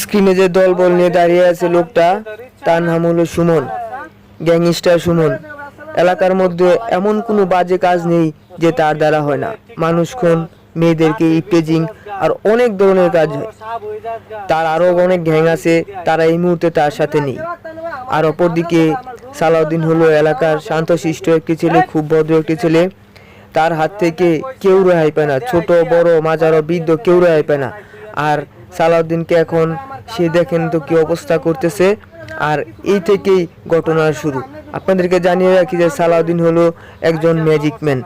স্ক্রিনে যে দলবল নিয়ে দাঁড়িয়ে আছে লোকটা, তার নাম হলো সুমন, গ্যাংস্টার সুমন। এলাকার মধ্যে এমন কোনো বাজে কাজ নেই যে তার দ্বারা হয় না। মানুষ খুন, মেয়েদেরকে ইপটেজিং আর অনেক ধরনের কাজ হয়। তার আরও অনেক গ্যাং আছে, তারা এই মুহূর্তে তার সাথে নেই। আর অপরদিকে সালাউদ্দিন হলো এলাকার শান্তশিষ্ট একটি ছেলে, খুব ভদ্র একটি ছেলে। তার হাত থেকে কেউ রেহাই পায় না, ছোট বড় মাঝারো বৃদ্ধ কেউ রেহাই পায় না। আর সালাউদ্দিনকে এখন সে দেখেন তো কি অবস্থা করতেছে। আর এই থেকেই ঘটনার শুরু। আপনাদেরকে জানিয়ে রাখি যে সালাউদ্দিন হলো একজন ম্যাজিক ম্যান,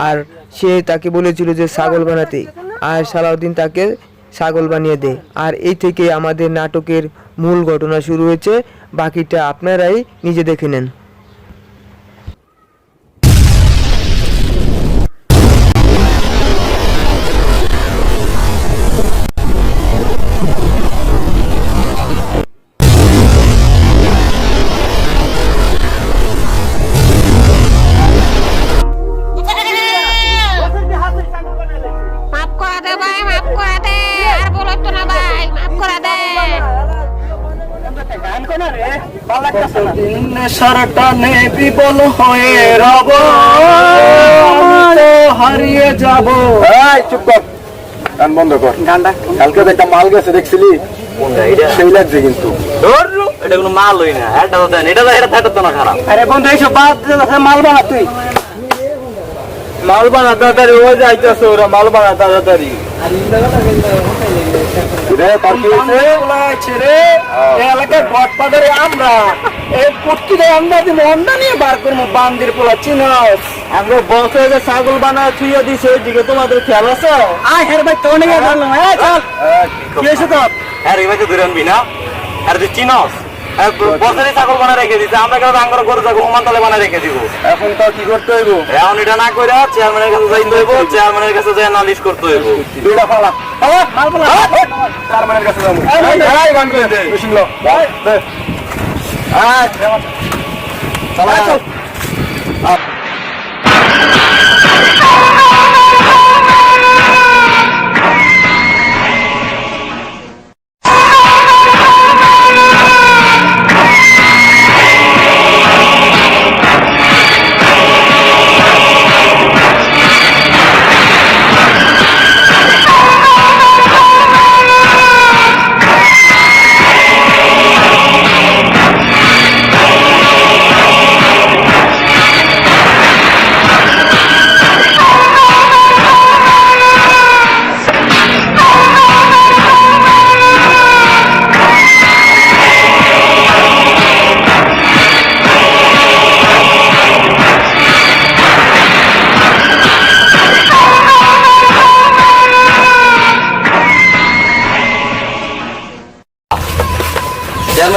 আর সে তাকে বলেছিল যে ছাগল বানাতে, আর সালাউদ্দিন তাকে ছাগল বানিয়ে দেয়। আর এই থেকে আমাদের নাটকের মূল ঘটনা শুরু হয়েছে। বাকিটা আপনারাই নিজে দেখে নেন। সারাটানে বিবল হয়ে রব, হারিয়ে যাব। চুপ কর, গান বন্ধ কর। গানটা কালকে একটা মাল গেছে দেখছিলি? সেই লাগছে কিন্তু এটা কোনো মাল হই না। এটা তো দেন, এটা তো না খারাপ। আরে বন্ধু এইসব বাদ মাল বানা, তুই মাল বানা তাড়াতাড়ি। ও যাইতেছে ওরা মাল বানা তাড়াতাড়ি। ছাগল বানা ছুঁয়ে দিছে, ওইদিকে তোমাদের খেয়াল আছে? চিনস বছরে ছাগল বানা রেখে দিচ্ছে, আমরা কেন আঙ্গর গরু ছাগল সমানতলে বানা রেখে দিব। এখন তো কি করতে হইব? এখন এটা না করে চেয়ারম্যানের কাছে যাইতে হইব, চেয়ারম্যানের কাছে যাই নালিশ করতে হইব। দুইটা ফালা চেয়ারম্যানের কাছে যাবো।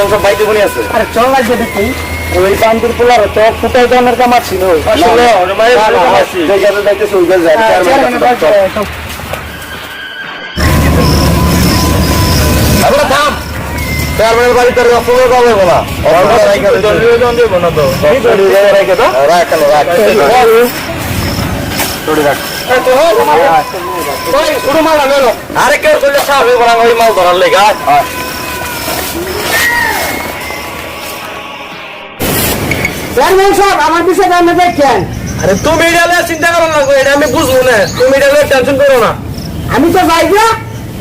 চল বাইতে বনি আছে। আরে চল লাগবে দেখি ওই বান্দির পোলার তো ফুটাই দানের কামার ছিল। আসলে এই গাড়ি যাইতে চলবে যায়। আমরা থাম, চেয়ারম্যানের বাড়ি তোর অপরে যাবে বলা। ওরা রাইখা জন দিব না তো। এই তো রাইখা দাও। রাখ রাখ তোড়ি রাখ। এই তো ওই শুরু মাল আনো। আরে কেউ কইলে সাহেব বলা ওই মাল ধরার লাগা। আমার বিষয়ে আপনি দেখেন। আরে তুমি এটা চিন্তা করো না, এটা আমি বুঝবো না। তুমি এটা টেনশন করো না। আমি তো যাই গা,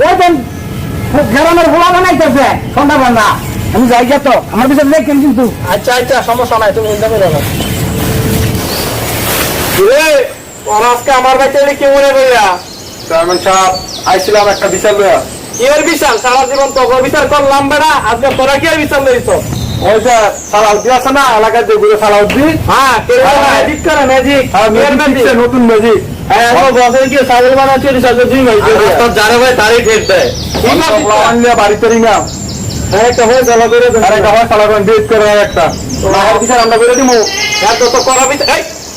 ওই গ্রামের ভোলা বানাইতেছে সন্ধ্যাবেলা। আমি যাই গা তো, আমার বিষয়ে দেখেন কিন্তু। আচ্ছা আচ্ছা, সমস্যা নাই, তুমি চিন্তা করো না। আজকে আমার বাড়িতে কি মনে করিয়া? চেয়ারম্যান সাহেব আইছিলাম একটা বিচার লইয়া। কি এর বিচার? সারা জীবন তো বিচার করলাম বেড়া, আজকে তোরা কি আর বিচার লইছ? ওই যে সালাউদ্দিন আছে না এলাকার, যে ঘুরে সালাউদ্দিন। হ্যাঁ, ম্যাজিক করে, ম্যাজিক নতুন ম্যাজিক। ছাগল বানাচ্ছে জানে ভাই, তারই ঠেক দেয়। বাড়িতে রিঙাম একটা হয়ে চালা করে একটা হয় চালা করেন ডেট করে একটা বিচার আমরা করে দিব। তো করা বিচার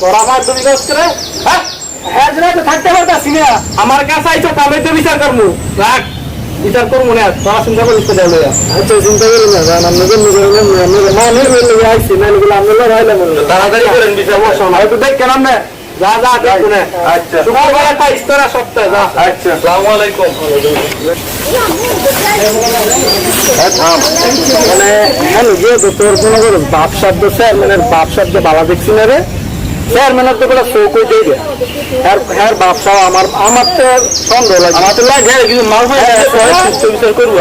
করা আমার তুমি কাজ করে। হ্যাঁ তো থাকতে পারতাছি না, আমার কাছে আইছো তবে তো বিচার করবো। রাখ, বিচার করবো না, তোরা চিন্তা করিস। আচ্ছা চিন্তা করি না, তাড়াতাড়ি করেন বিচার। বসো না, হয়তো দেখ কেন যা যা দেখো না। আচ্ছা শুক্রবারে পাইস তোরা সপ্তাহে যা। আচ্ছা আসসালামু আলাইকুম। মানে হ্যাঁ যে তোর কোনো বাপ শব্দ চেয়ারম্যানের বাপ শব্দ বালা দেখছি না রে চেয়ারম্যানের তো বলে চৌকই দিয়ে দেয় হ্যাঁ বাপ সব আমার তো সন্দেহ লাগে আমার তো লাগে কিন্তু মাল বিচার করবো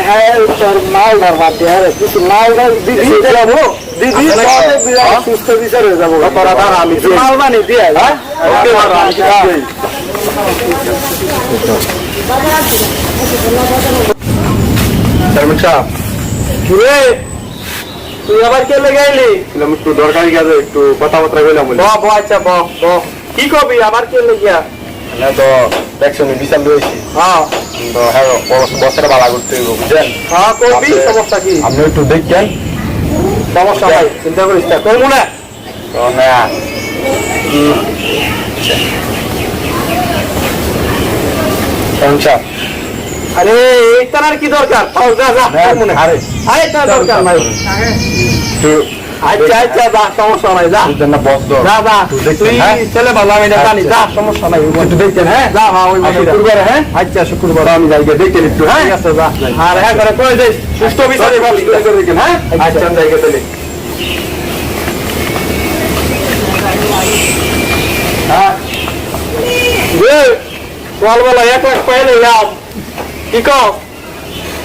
হ্যাঁ তোর মাল ধর বাদ দিয়ে হ্যাঁ কিছু মাল দিদি যাবো দিদি সুস্থ বিচার হয়ে যাবো তোরা ধর আমি মাল বানিয়ে দিয়ে হ্যাঁ চেয়ারম্যান সাহেব কিরে তুই আবার কে লেগাইলি? একটু দরকারি কাজে একটু কথাবার্তা বললাম আচ্ছা কি কবি আবার কে লেগিয়া? তো দেখছেন বিচার রয়েছি হ্যাঁ তো হ্যাঁ বছরে ভাড়া করতে হইব বুঝলেন হ্যাঁ করবি, সমস্যা কি? আপনি একটু দেখছেন সমস্যা নাই, চিন্তা করিস না, করবো না। তো না আরে এইটার আর কি দরকার? পাও, যা যা, করবো না। আরে আরে এটা দরকার নাই। একটু আচ্ছা যা, সমস্যা নাই, যা না বস যা যা। দেখছেন, তুই হ্যাঁ? ছেলে ভালো, আমি এটা জানি, যা, সমস্যা নাই। একটু দেখছেন হ্যাঁ যা, হ্যাঁ ওই মনে যা। শুক্রবারে হ্যাঁ আচ্ছা শুক্রবার আমি যাই দেখছেন একটু হ্যাঁ ঠিক আছে, যা। আর হ্যাঁ করে কই যাইস, সুস্থ বিচারে ভাবি। দেখেন হ্যাঁ আচ্ছা আমি যাই গেলে হ্যাঁ বল বলো, 1 লাখ পাইলে লাভ কি কও?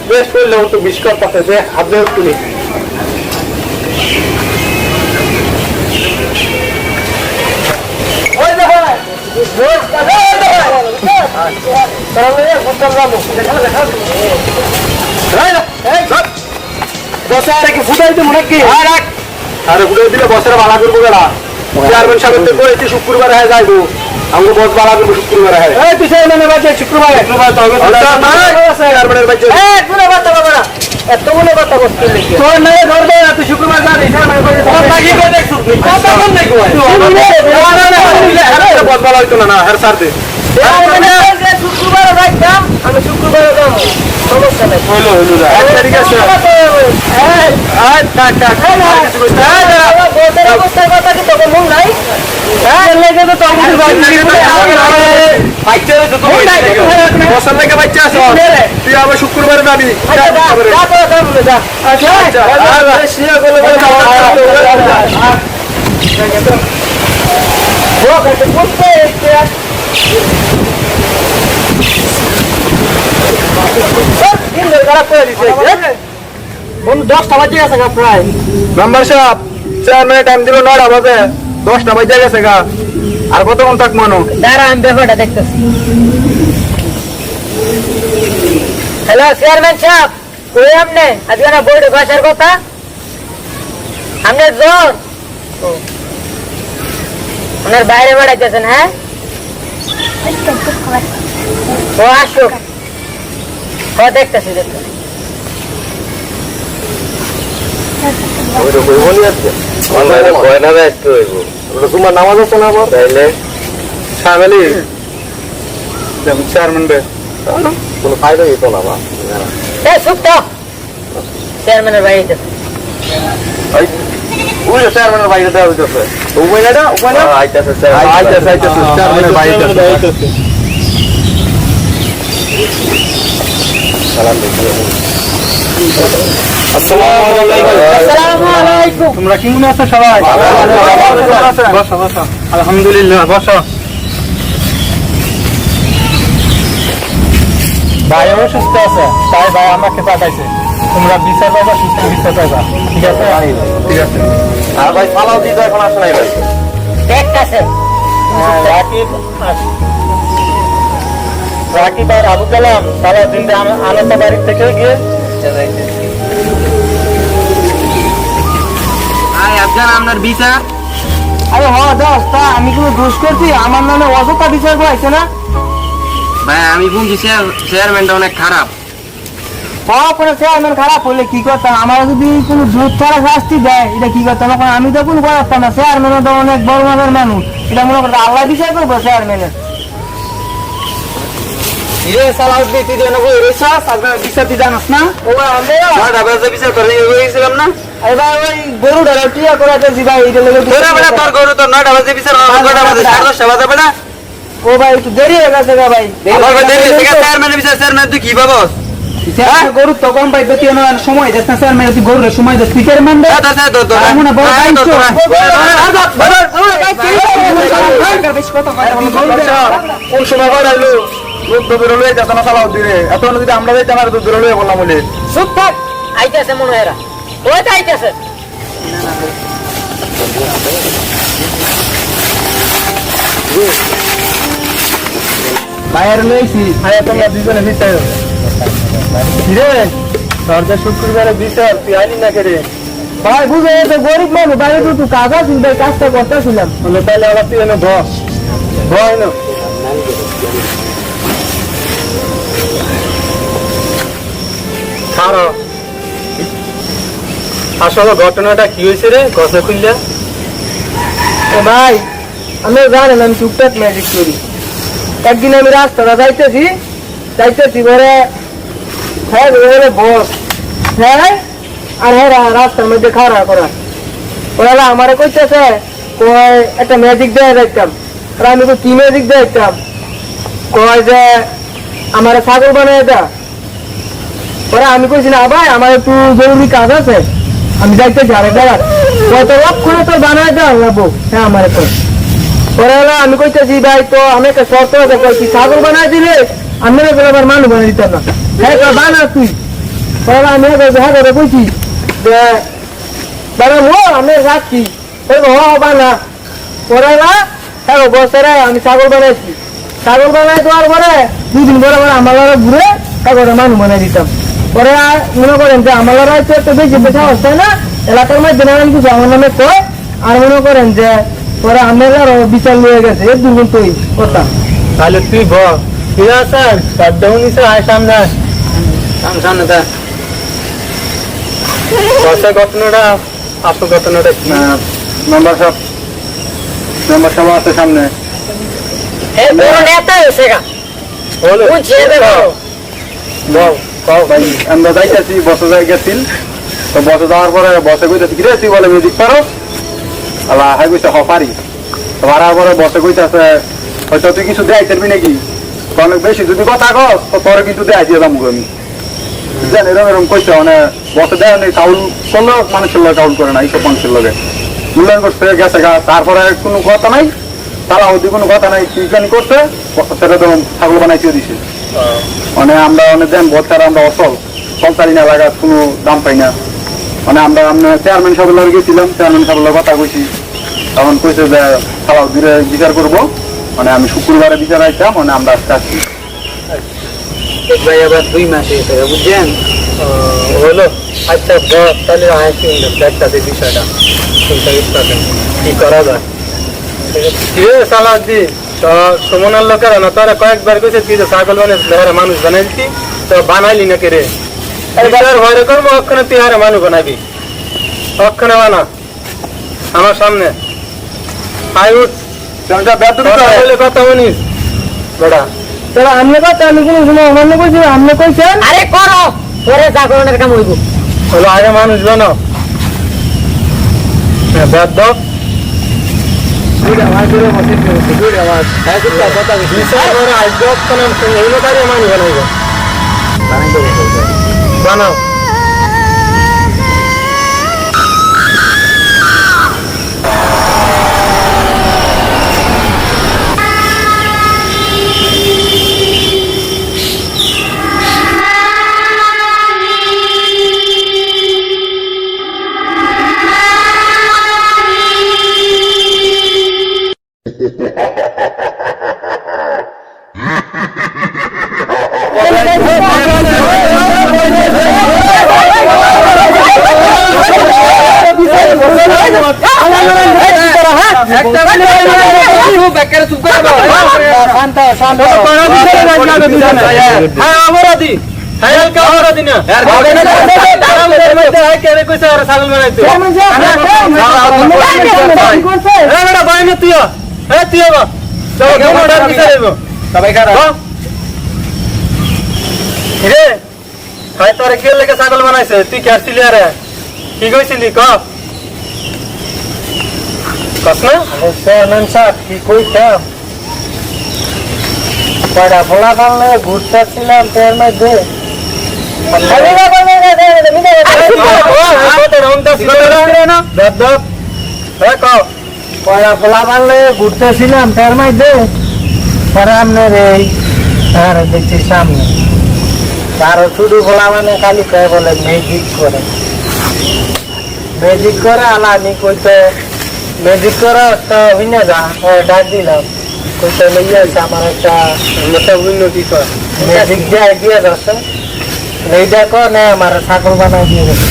বেশ করলে তো 20 করতে যে হাত ধরে তুলি। ওই দেখো আরে বুঝে দিলে বছরে ভাড়া করবো বেড়া চেয়ারম্যান সাহেব তো করেছি শুক্রবারে হ্যাঁ যাইবো আমি বস ভাড়া করবো শুক্রবারে হ্যাঁ তুই চেয়ারম্যানের বাচ্চা শুক্রবারে চেয়ারম্যানের বাচ্চা এতগুলো কথা বলতে তোর নাই ধর দে, তুই শুক্রবার যাবি বস ভাড়া হইতো না হ্যাঁ স্যার দে শুক্রবারে যাইতাম, আমি শুক্রবারে যাবো, সমস্যা নেই। হইলো যা ঠিক আছে কথা কি তোকে মন নাই? বছর লেগে বাচ্চা আছে তুই আবার শুক্রবারে যাবি দশটা বাজে গেছে গা প্রায়। মেম্বার সাহেব চেয়ারম্যানের টাইম দিল 9টা বাজে 10টা বাজে গেছে গা আর কতক্ষণ থাক মানো দাঁড়া, আমি ব্যাপারটা দেখতেছি। হ্যালো চেয়ারম্যান সাহেব, কই আপনি? আজকে না বইটা বাসার কথা, আপনি জ্বর আপনার বাইরে বেড়াইতেছেন? হ্যাঁ ও আসুক, ও দেখতেছি দেখতেছি। তোমার নামাজ আছে না আবার তাইলে ফ্যামিলি চেয়ারম্যান বে কোনো ফায়দা হইতো না বা চুপ তো, চেয়ারম্যানের বাইরে ওই চেয়ারম্যানের বাইরে দেওয়া হইতেছে উপায় না আইতেছে চেয়ারম্যানের বাইরে সালাম আসসালামু আলাইকুম। তোমরা কেমন আছো সবাই? বসো বসো আলহামদুলিল্লাহ বসো। ভাই অসুস্থ আছে তাই ভাই আমাকে পাঠাইছে তোমরা বিচার পাইবা সুস্থ বিচার পাইবা ঠিক আছে ঠিক আছে আর ভাই পালাও দিয়ে এখন আসো নাই ভাই দেখতেছে রাকিব আর আবু কালাম সারা দিন আনন্দ বাড়ির থেকে গিয়ে আপনার বিচার। আরে দোস্ত, আমি কোনো দোষ করছি? আমার নামে অযথা বিচার করাইছে না ভাই। আমি শুনছি চেয়ারম্যানটা অনেক খারাপ। কোনো চেয়ারম্যান খারাপ হলে কি করতাম? আমার যদি কোনো দুধ ছাড়া শাস্তি দেয়, এটা কি করতাম? এখন আমি তো কোনো করতাম না। চেয়ারম্যানও তো অনেক বড় মানের মানুষ, এটা মনে করতো আল্লাহ বিচার করবো চেয়ারম্যানের। বিচার তুই জানাস না ও আমরা বিচার করে গেছিলাম না আরে ভাই ওই গরুটা টিয়া করে আছে ভাই এটা লেগে তোরা বেটা তোর গরু তোর 9টা বাজে বিচার 9টা বাজে 10:30 বাজে বেটা ও ভাই একটু দেরি হয়ে গেছে গা ভাই আমার দেরি হইছে চেয়ারম্যানের বিচার চেয়ারম্যান তুই কি ভাবস গরু তো কম পাই তো সময় যাচ্ছে না স্যার তুই গরুর সময় যাচ্ছে তুই চেয়ারম্যান দে দাদা দর দর এমন বড় দায়িত্ব কোন সময় হয় আইলো লোক তো বেরোলে যেত না চালাও দিরে এত যদি আমরা যাইতে আমার তো বেরোলে বললাম বলে চুপ থাক আইতাছে মনে হয় এরা ওই তো আইতাছে বাইরে লইছি ভাই তোমরা দুজনে বিচার রে দরজা শুক্রবারে বিচার তুই আইলি না কে রে ভাই বুঝে তো গরিব মানুষ ভাই তো কাজ আছে ভাই কাজটা করতেছিলাম বলে তাহলে আবার তুই এনে ধর ভয় না ছাড়ো আসলে ঘটনাটা কি হয়েছে রে কথা খুললা ও ভাই আমি জানেন আমি টুকটাক ম্যাজিক করি একদিন আমি রাস্তাটা যাইতেছি পরে হ্যাঁ বলে বস হ্যাঁ আর হ্যাঁ রাস্তার মধ্যে খাওয়া করা ওরা আমারে কইতেছে কয় একটা ম্যাজিক দেওয়া যাইতাম আর আমি তো কি ম্যাজিক দেখাইতাম কয় যে আমার ছাগল বানায় দা ওরা আমি কইছি না ভাই আমার একটু জরুরি কাজ আছে আমি যাইতেছি আরেক জায়গা কত লক্ষণে তোর বানায় দেওয়া লাগবো হ্যাঁ আমার এখন ওরা হলো আমি কইতেছি ভাই তো আমি একটা শর্ত আছে কইছি ছাগল বানায় দিলে আমি আমার মানুষ বানিয়ে দিতাম না হ্যাঁ বানা তুই ওরা আমি হ্যাঁ করে কইছি যে বানাবো আমি রাখছি বানা ওরা হ্যাঁ বছরে আমি ছাগল বানাইছি ছাগল বানাই দেওয়ার পরে 2 দিন পরে আমার ঘুরে তারপরে মানুষ বানাই দিতাম পরে মনে করেন যে আমার তো বেশি বেশি অবস্থা না এলাকার মধ্যে নানান কিছু আমার নামে কয় আর মনে করেন যে পরে আমার আরো বিচার নিয়ে গেছে এর দুর্গুণ তুই কথা তাহলে তুই বল ঠিক আছে সাবধান নিছে আয় সামনে সামনে তা বসে ঘটনাটা আসল ঘটনাটা কি মেম্বার সাহেব আছে সামনে এ বড় নেতা হয়েছে গা বলো বুঝিয়ে দেবো বল কও ভাই আমরা যাইতেছি বসে যাই গেছিল তো বসে যাওয়ার পরে বসে কইতেছি কিরে তুই বলে মিউজিক পারো আলা হাই কইতে পারি তো পারার পরে বসে কইতেছে হয়তো তুই কিছু দেয় চাইবি নাকি অনেক বেশি যদি কথা কস তো তোর কিন্তু দেয় দিয়ে দাম আমি বুঝলেন এরকম এরকম কইছে মানে বসে দেয় নেই চাউল করলেও মানুষের লোক চাউল করে না এইসব মানুষের লোকে মূল্যায়ন করছে গেছে গা তারপরে কোনো কথা নাই তারা ওদের কোনো কথা নাই চিন্তানি করছে সেটা তো ছাগল বানাইতে দিছে মানে আমরা অনেক দেন বছর আমরা অসল সরকারি না লাগার কোনো দাম পাই না মানে আমরা চেয়ারম্যান সাহেবের গেছিলাম চেয়ারম্যান সাহেবের কথা কইছি তখন কইছে যে খালাও দূরে বিচার করবো মানে আমি শুক্রবারে বিচার আইতাম মানে আমরা আজকে আসছি ভাই আবার 2 মাসে এসে বুঝছেন হলো আচ্ছা তাহলে আসি দেখতে বিষয়টা কি করা যায় ঠিক আছে সালাদি তো সুমনার লোকেরা না তোরা কয়েকবার কইছে তুই তো ছাগল বানাই মানুষ বানাই দিচ্ছি তো বানাইলি না কে রে ভয় করবো ওখানে তুই হারে মানুষ বানাবি ওখানে বানা আমার সামনে আই উঠ কথা বলিস বেটা তোরা আমনে কথা আমি কোনো শুনে অমান্য করছি আমনে কইছেন আরে করো পরে যা করণের কাম হইব হলো আগে মানুষ বানাও বাদ দাও বানাও ছাগল বানাইছে তুই কে আসছিলি আরে কি কইছিলি ক কস না চেয়ারম্যান সাহেব কি কইতাম কয়টা ফোলা পালনে ঘুরতেছিলাম তের মধ্যে কয়টা ফোলা পালনে ঘুরতেছিলাম তের মধ্যে পরে আপনার এই আর দেখছি সামনে আরো শুধু ফোলা মানে খালি কয়ে বলে ম্যাজিক করে আলা আমি কইতে ম্যাজিক করে একটা হইনা যা ডাক দিলাম কইতে লইয়া আছে আমার একটা উন্নতি কর ম্যাজিক দিয়ে যাচ্ছে এইটা কর না আমার ছাগল বানাই দিয়ে গেছে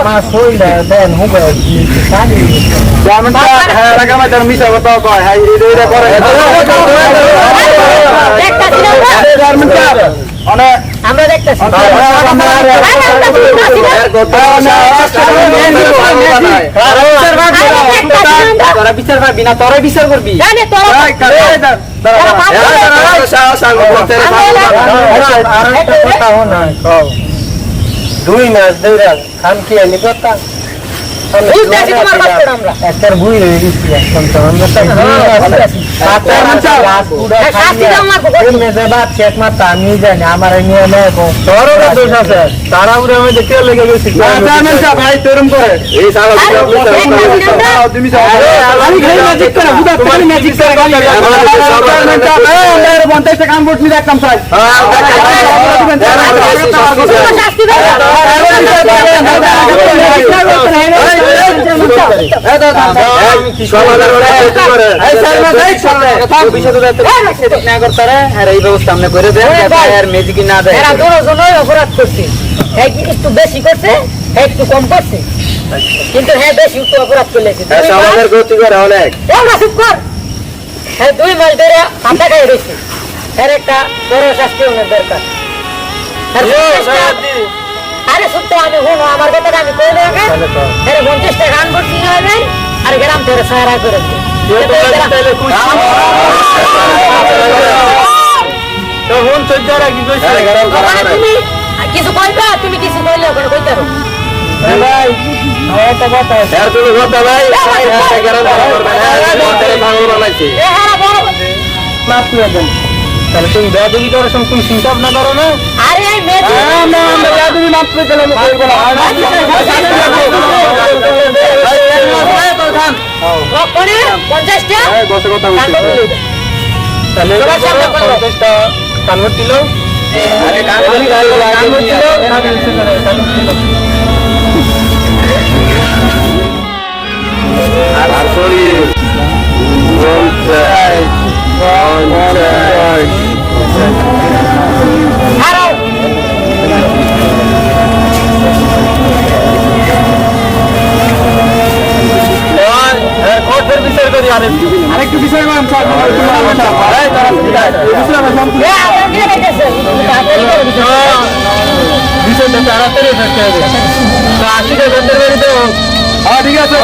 আমার শরীর দেন হুবে মিশা কথা কয় আমরা দেখতেছি বিচার পাবি না তোরা বিচার করবি দুই মাস ধরে খান কি এলি কথা একটা বুঝি হয়ে গেছি এখন তো আমরা আমি জানি আমার নিয়ে দোষ আছে তারা উড়ে আমি দেখে লেগে গেছি ভাই তরুণ করে কাম করছি দেখতাম একটু বেশি করছে একটু কম করছে কিন্তু হ্যাঁ বেশি একটু অপরাধ করলেছে হ্যাঁ 2 মাস ধরে পাতা খাই রয়েছে এর একটা বড় শাস্তি অনেক দরকার আরে সত্য আমি শুনো আমার কথাটা আমি কই দেবো আরে 50 টাকা গান করছি না আর গ্রাম থেকে সারা করেছে কিছু কইবা তুমি কিছু কইলে ওখানে কইতে পারো তাহলে তুমি বেয়াদবি করার সময় তুমি চিন্তা ভাবনা করো না আরে বেয়াদবি মাফ করে দিলাম কানভর্ট দিল বিচার করি আরেকটু বিষয় বিষয়টা তাড়াতাড়ি থাকতে হবে 80 টাকা বেতন বাড়িতে ঠিক আছে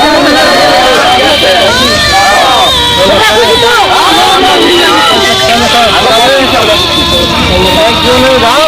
একজনে যাও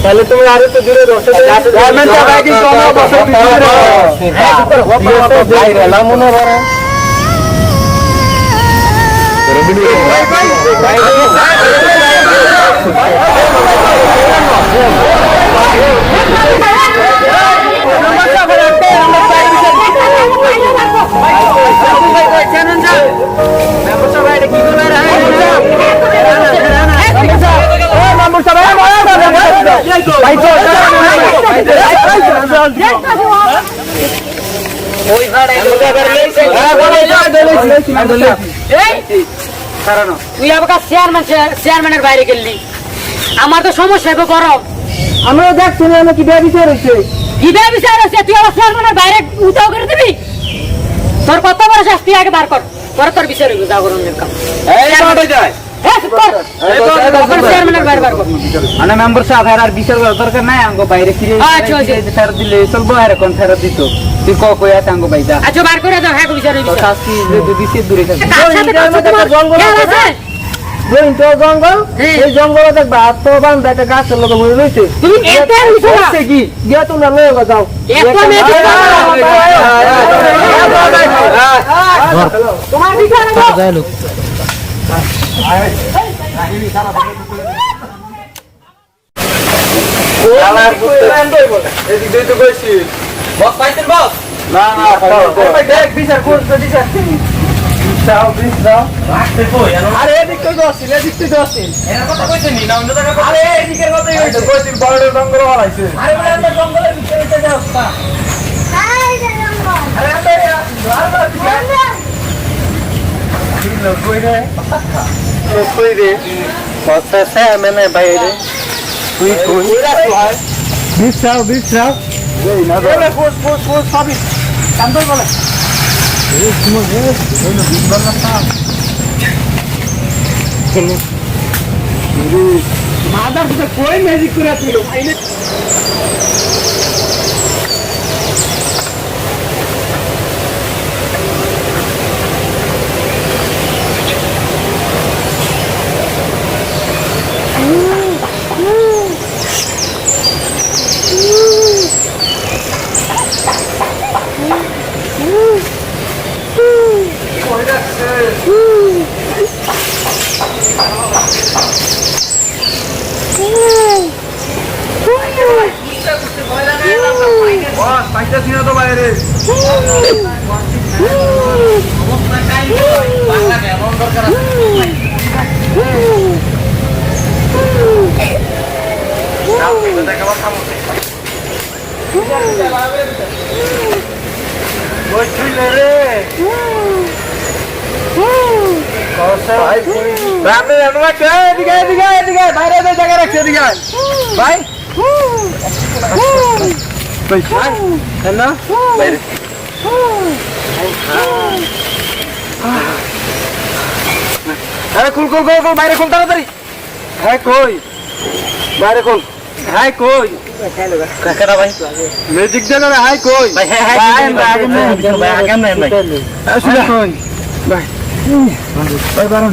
তাহলে তুমি আরো তো দূরে বসে এই তুই আমাকে চেয়ারম্যানের বাইরে গেলি, আমার তো সমস্যা হবে গরম। আমরা দেখছি না কি বিচার হয়েছে। কি বিচার আছে? তুই আমার চেয়ারম্যানের বাইরে উঠাও করে দিবি? তোর কত বড় শাস্তি আগে বার কর, পরে তোর বিচার হইব। যাও গরমের কাম চেয়ারম্যানের বাইরে বার কর। মানে মেম্বার সাহেব আর বিচার করার দরকার নাই, আঙ্গো বাইরে ফিরে ফেরত দিলে চলবো, আর এখন ফেরত দিত তুই কই আছে আঙ্গো বাইদা। আচ্ছা বার করে দাও, হ্যাঁ বিচার হইব। শাস্তি দিছে দূরে থাকবে। জঙ্গল এই জঙ্গলে দেখবা আত্মবান একটা গাছের লোক মরে রয়েছে। তুমি এটা হচ্ছে কি গিয়া তোমরা লয়ে যাও। তোমার বিচার বিচার করতে বিচার আরে এদিক থেকে আসছিল, এদিক থেকে আসছিল। আরে এদিকের কথাই হয়েছে, বড় জঙ্গল হলাইছে। আরে বলে আমরা জঙ্গলের ভিতরে থেকে অবস্থা। কই ম্যাজিক করে ছিল খুল খুল খুল খুল বাইরে খুল তাড়াতাড়ি। হ্যাঁ কই বাইরে খুল। হ্যাঁ কই ম্যাজিক দেন না। হাই কই ভাই? হ্যাঁ হ্যাঁ ভাই আগে না ভাই আসলে কই ভাই ভাই বারণ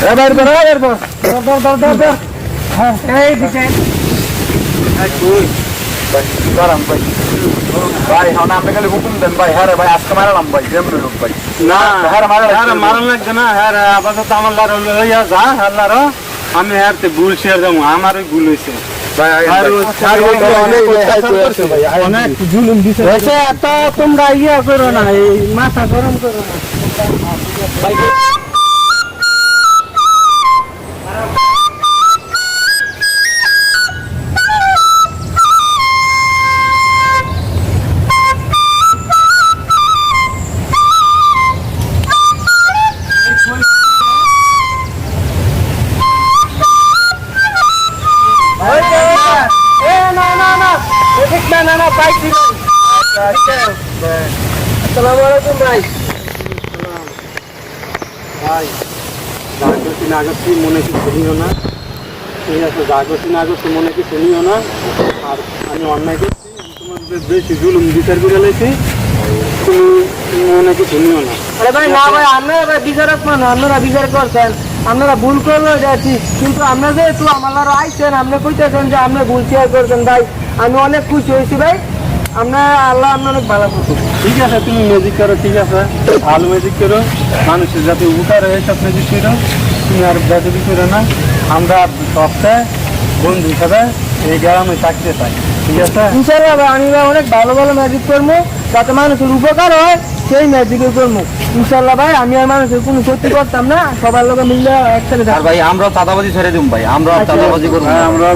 এ বাইরে বের কর দর হ্যাঁ এই দিকে। হ্যাঁ কই ভাই বারণ ভাই ভাই হন আপনি খালি হুকুম দেন ভাই। হ্যাঁ ভাই আজকে মারলাম ভাই যেমন হোক ভাই। না হ্যাঁ মারন লাগবে না। হ্যাঁ আপাতত আমার লার লইয়া যা আল্লাহর আমি হারতে ভুল শেয়ার দেবো। আমারই ভুল হয়েছে অনেক জুলুম দিছে। তোমরা ইয়া করো না, এই মাথা গরম করো না। আসসালামুয়ালাইকুম ভাই। ভাই জাগরতি নাগরতি মনে কিছু নিও না, ঠিক আছে? জাগরতি নাগরতি মনে কিছু নিও না। আর আমি অন্যায় করছি, তোমাদের বেশি জুলুম বিচার করে লেছি, তুমি মনে কিছু নিও না। আরে ভাই না ভাই, আপনারা বিচারক মানে আপনারা বিচার করছেন, আপনারা ভুল করলেও যাচ্ছি, কিন্তু আপনারা যেহেতু আমার আইছেন, আপনি কইতেছেন যে আপনি ভুল শেয়ার করছেন ভাই, আমি অনেক খুশি হয়েছি ভাই। আপনার আল্লাহ আপনার অনেক ভালো করছে। ঠিক আছে তুমি ম্যাজিক করো, ঠিক আছে ভালো ম্যাজিক করো, মানুষের যাতে উপকার হয় সব ম্যাজিক করো, তুমি আর বেদবি করো না। আমরা সবটা বন্ধু হিসাবে এই গ্রামে থাকতে চাই, ঠিক আছে? ইনশাআল্লাহ ভাই আমি অনেক ভালো ভালো ম্যাজিক করবো, যাতে মানুষের উপকার হয় সেই ম্যাজিকও করবো ইনশাআল্লাহ ভাই। আমি আর মানুষের কোনো ক্ষতি করতাম না, সবার লোক মিললে একসাথে। আর ভাই আমরা চাঁদাবাজি ছেড়ে দিব ভাই, আমরা চাঁদাবাজি করবো, আমরা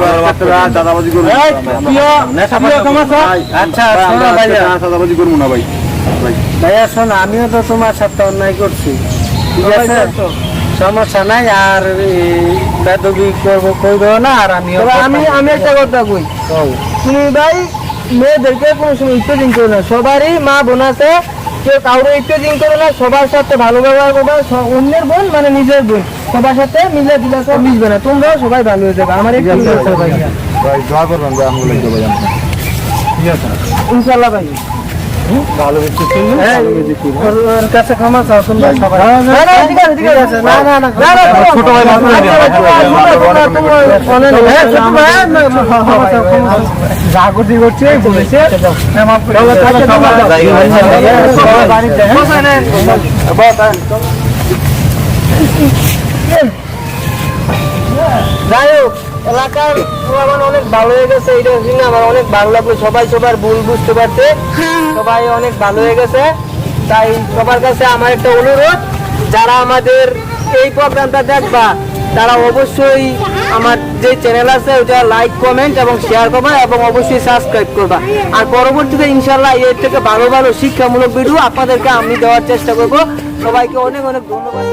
চাঁদাবাজি করবো। আচ্ছা চাঁদাবাজি করবো না ভাই। ভাইয়া শোন, আমিও তো তোমার সাথে অন্যায় করছি, ঠিক আছে? সমস্যা নাই, আর বেদবি করবো করবো না। আর আমিও আমি একটা কথা কই, তুমি ভাই মেয়েদেরকে কোনো সময় ইত্যাদি করো না। সবারই মা বোন আছে, কেউ কাউরে ইত্যাদি করো না। সবার সাথে ভালো ব্যবহার করবে। অন্যের বোন মানে নিজের বোন, সবার সাথে মিলে দিলে সব মিশবে না। তোমরাও সবাই ভালো হয়ে যাবে। আমার একটু ভাই দোয়া করবেন যে আমগুলো দেবো জানতে। ঠিক আছে, ইনশাল্লাহ ভাই। ভালো কিছু ছিল, ভালো কিছু ছিল। ওর কাছে ক্ষমা চাও তোমরা সবাই। না, না, ঠিক আছে, ঠিক আছে। না, না, না, না, না, ছোট ভাই মাফ করে দিও। জাগতি করছে বলেছে মাফ করে যাই হোক, এলাকার আমার অনেক ভালো হয়ে গেছে, এটা শুনে আমার অনেক ভালো লাগলো। সবাই সবার ভুল বুঝতে পারছে, সবাই অনেক ভালো হয়ে গেছে। তাই সবার কাছে আমার একটা অনুরোধ, যারা আমাদের এই প্রোগ্রামটা দেখবা তারা অবশ্যই আমার যে চ্যানেল আছে ওটা লাইক কমেন্ট এবং শেয়ার করবা এবং অবশ্যই সাবস্ক্রাইব করবা। আর পরবর্তীতে ইনশাল্লাহ এর থেকে ভালো ভালো শিক্ষামূলক ভিডিও আপনাদেরকে আমি দেওয়ার চেষ্টা করব। সবাইকে অনেক অনেক ধন্যবাদ।